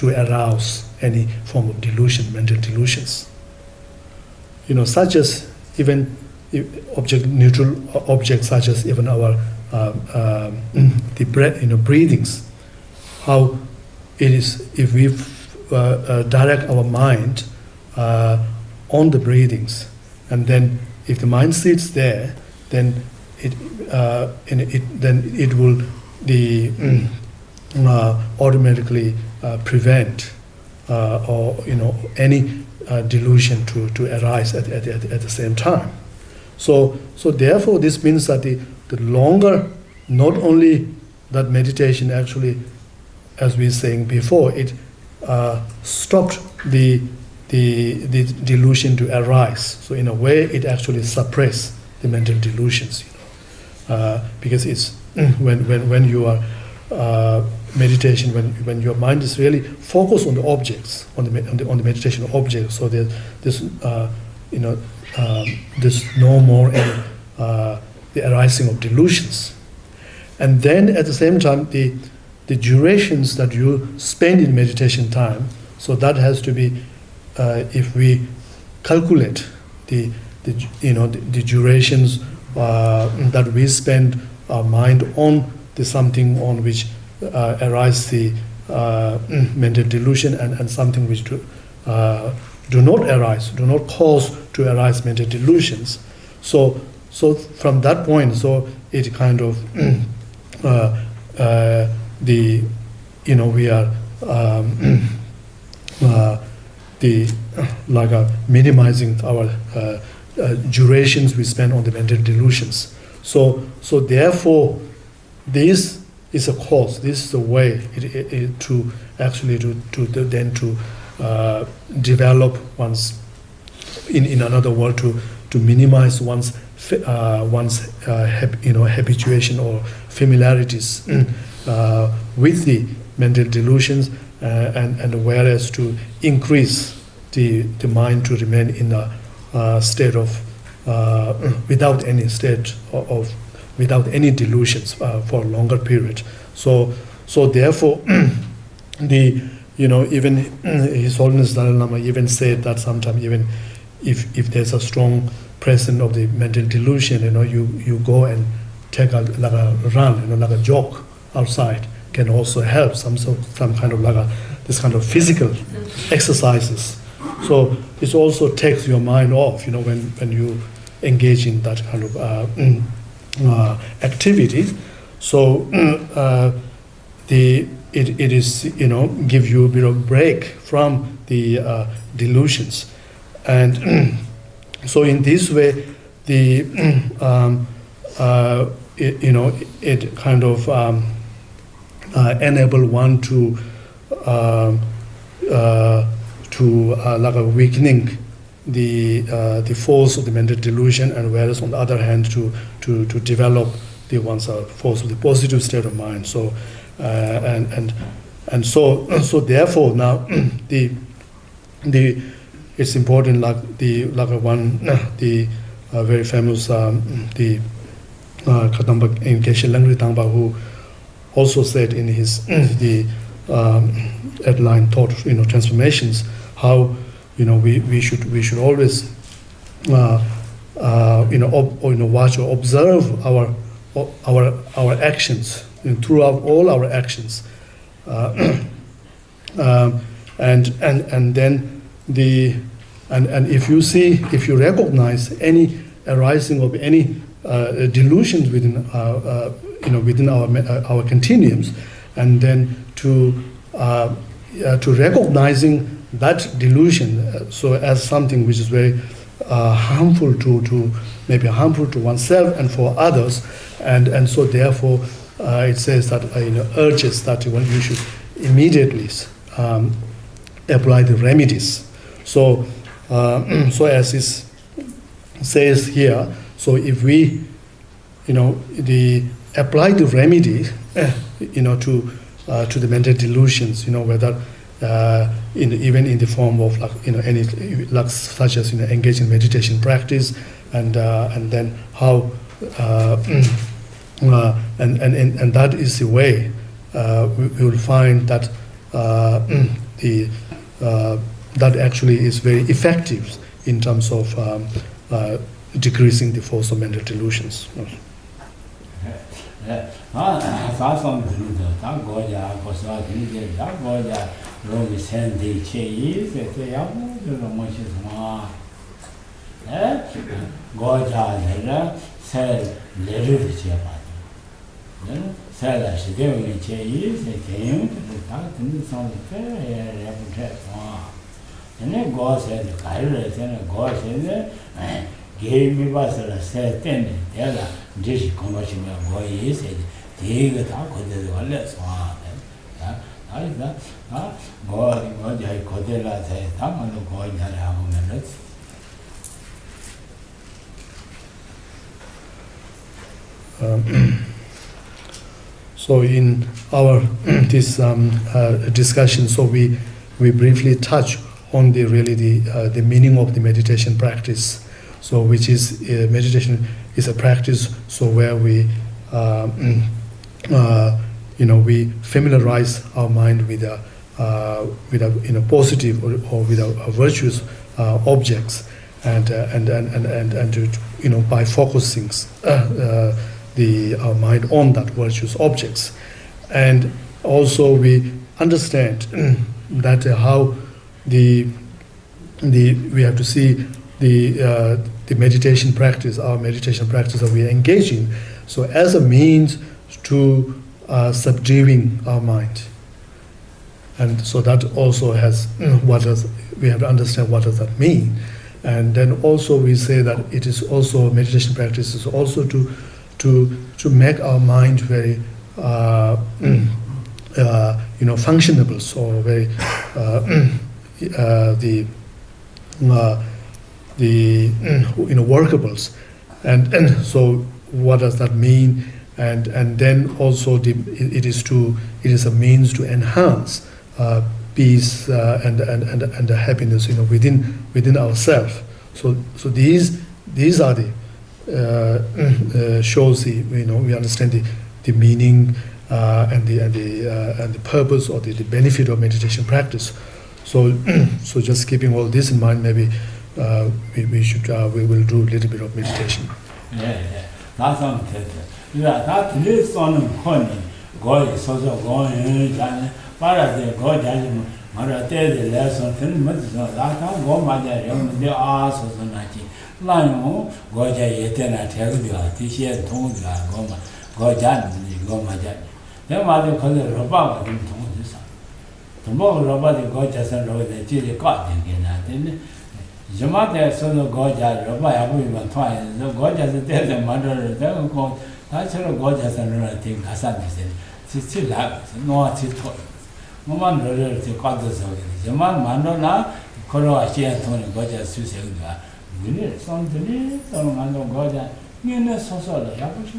Speaker 1: arouse any form of delusion, mental delusions. Such as even object neutral objects such as even our the breath, breathings. How it is if we direct our mind on the breathings, and then if the mind sits there, then it will automatically prevent or any delusion to arise at the same time. So therefore this means that the longer, not only that meditation actually, as we were saying before, it stopped the delusion to arise. So in a way, it actually suppressed the mental delusions, because it's when you are meditation, when your mind is really focused on the objects, on the meditation objects. So there's there's no more the arising of delusions, and then at the same time the durations that you spend in meditation time. So that has to be, if we calculate the durations that we spend our mind on the something on which arise the mental delusion, and something which do not arise, do not cause to arise mental delusions. So from that point, so it kind of we are minimizing our durations we spend on the mental delusions. So therefore, this is a cause. This is a way to actually to develop one's, in another word, to minimize one's habituation or familiarities with the mental delusions, and whereas to increase the mind to remain in a state of without any delusions for a longer period. So therefore, even His Holiness Dalai Lama even said that sometimes even if there's a strong presence of the mental delusion, you go and take a run, like a jog outside, can also help some kind of this kind of physical exercises. So it also takes your mind off, when you engage in that kind of activities. So it is give you a bit of break from the delusions, and so in this way it kind of enable one to weakening the force of the mental delusion, and whereas on the other hand to develop the one's force of the positive state of mind. So so therefore now it's important, the very famous the Kadamba in Geshe Doga, who also said in his the headline thought transformations, how we should always watch or observe our actions, throughout all our actions, and then if you recognize any arising of any delusions within within our continuums, and then to recognizing that delusion so as something which is very harmful to maybe harmful to oneself and for others, and so therefore it says that urges that you should immediately apply the remedies. So as it says here, so if we apply the remedy to the mental delusions, whether even in the form of any such as engage in meditation practice, and then how and that is the way we will find that that actually is very effective in terms of decreasing the force of mental delusions.
Speaker 3: Gave me was a set ten, Della, Geshe commercial boy said, take it out of the let's one. I that, God, I codella said, I'm on the boy that I have minutes.
Speaker 1: So in our this discussion, so we briefly touch on the the meaning of the meditation practice. So which is meditation is a practice so where we we familiarize our mind with a positive or with a virtuous objects and to, by focusing our mind on that virtuous objects, and also we understand that how we have to see the meditation practice, our meditation practice that we are engaging, so as a means to subduing our mind. And so that also has we have to understand what does that mean. And then also we say that it is also, meditation practice is also to make our mind very functionable, so very workables, and so what does that mean? And then also it is a means to enhance peace and happiness within ourselves. So these are the shows we understand the meaning and the purpose or the benefit of meditation practice. So just keeping all this in mind, maybe we will do a little bit of meditation.
Speaker 3: Yeah, that's on yeah, that is on the corner. God is also going, but the God has the lesson, that time go my dad, the arts of the night. Lion, God, I tell you, this year told you, God, go my dad. Then mother called the robot and told this. Tomorrow, robot, God just wrote the chili cotton again. Jamata solo goja, Rabbi Abu twice, the Gojas tell the mother, then go, that's a Gojas and relative Hassan said. She still laughs, no, it's toy. Woman relative got the soul. Jaman Mandona, Koro Ashi and Tony Gojas Susan. We need something, some Mando Goja, Nina Sosola, Yabushi,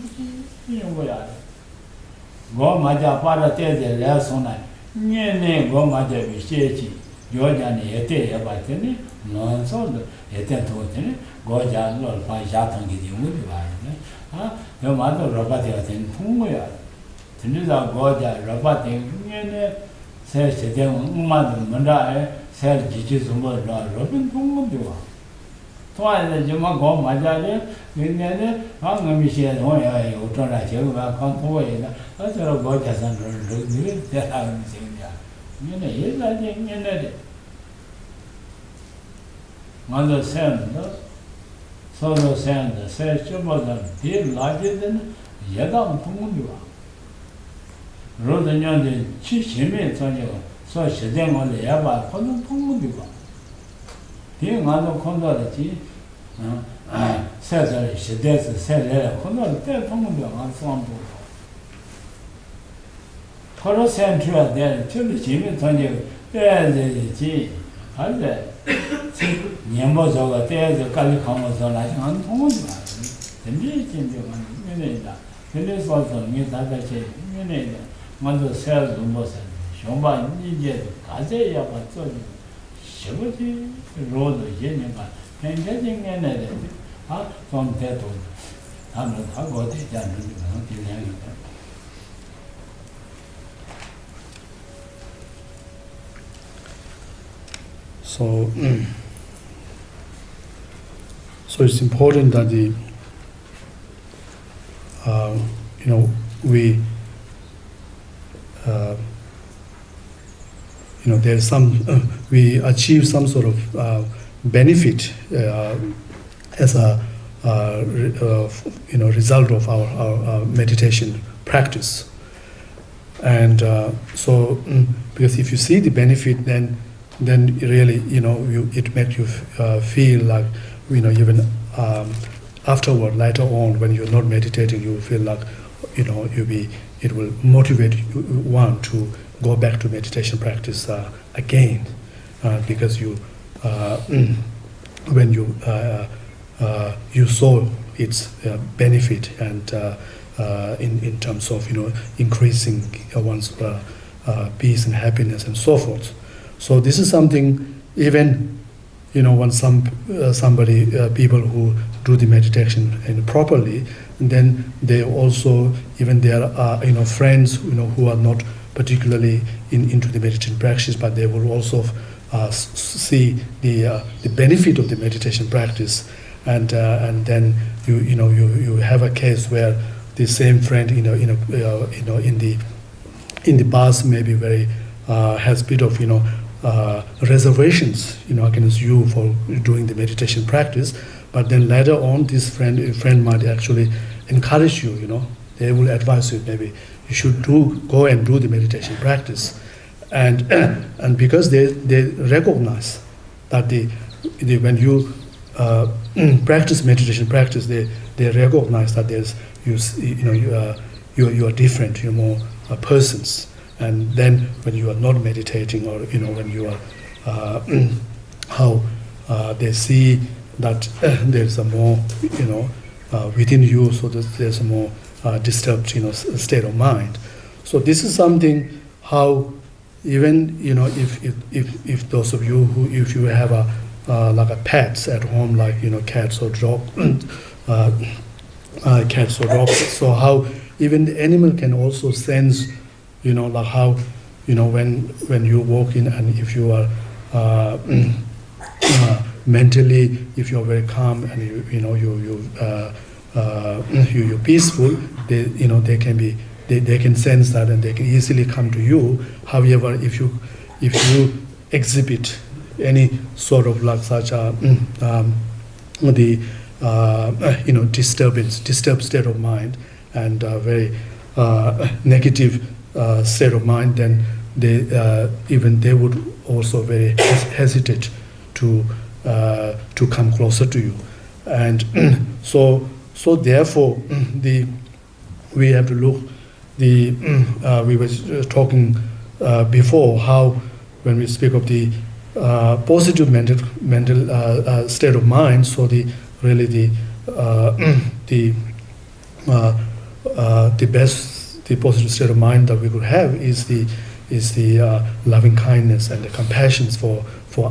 Speaker 3: Go Maja Pada tell the last night. Nene go Maja Vishachi, Georgia and Ete about any. Non solo e tento ottenere goja lor fa jatan gidi muri va ne ha yo ma to robati aten tungo ya tinda goja robati ne se se de ma manda e se jiji zumbo la robin tungo diwa to ale je ma go ma ja le ne ha ngami she no ya yo to la je ba kan to ye na ha so goja san ro ni de ha ni se ya ne ye la de ne de Mother send, solo send, says Chubadan, dear larger than Yadam Pumudua. Rodan the Chishimi Tonio, so she then on the Yaba, Kodum Pumudua. Here, Mother Condolity says she does sell Condol, tell Pumudua on some book. Coro sent to her there, Chimmy Tonio, there's the tea. Niembo Zoga, there's a Calicomo Zola, and Pumudua. The meeting the one minute. It is also me that I say, minute. Mother sells almost Shomba Nidia, Kazeya, but so Shibuti, road of Geneva, and getting another from that one. I'm not how got it done until
Speaker 1: So it's important that we there's some we achieve some sort of benefit as a result of our meditation practice. And because if you see the benefit, then really it makes you feel like even afterward, later on, when you're not meditating, you feel like it will motivate one to go back to meditation practice again, because you when you saw its benefit and in terms of increasing one's peace and happiness and so forth. So this is something even when somebody people who do the meditation properly, then they also even there are friends who are not particularly into the meditation practice, but they will also see the benefit of the meditation practice, and then you have a case where the same friend in the past maybe very has a bit of reservations against you for doing the meditation practice, but then later on this friend might actually encourage you. They will advise you, maybe you should go and do the meditation practice, and because they recognize that when you practice meditation practice, they recognize that you are different, you're more persons. And then when you are not meditating, or when you are how they see that there's a more within you, so that there's a more disturbed state of mind. So this is something how even if those of you who, if you have like a pets at home, like cats or dog cats or dogs, so how even the animal can also sense like how when you walk in, and if you are mentally, if you're very calm and you're peaceful, they can sense that, and they can easily come to you. However, if you exhibit any sort of like such a disturbed state of mind, and very negative state of mind, then they would also very hesitate to come closer to you. And so therefore we have to look we were talking before how when we speak of the positive mental state of mind, so the positive state of mind that we could have is the loving kindness and the compassion for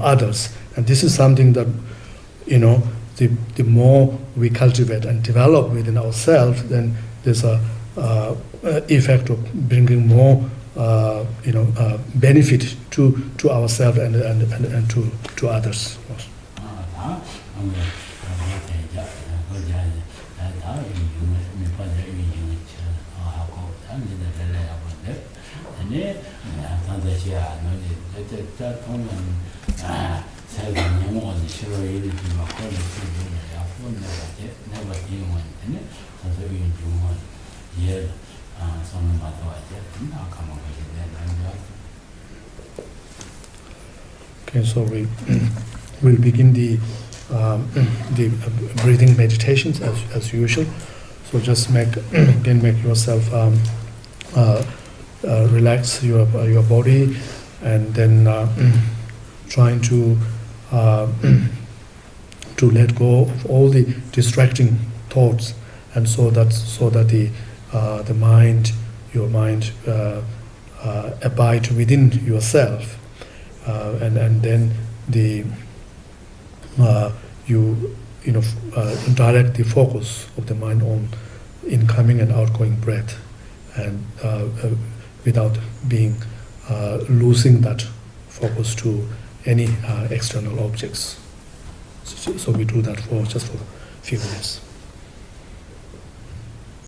Speaker 1: others. And this is something that the more we cultivate and develop within ourselves, then there's a effect of bringing more benefit to ourselves and to others. Okay, so we'll begin the breathing meditations as usual. So just make yourself relax your body, and then trying to let go of all the distracting thoughts, and so that the mind, your mind, abide within yourself, and then you direct the focus of the mind on incoming and outgoing breath, and without being losing that focus to any external objects. So we do that for just for a few minutes.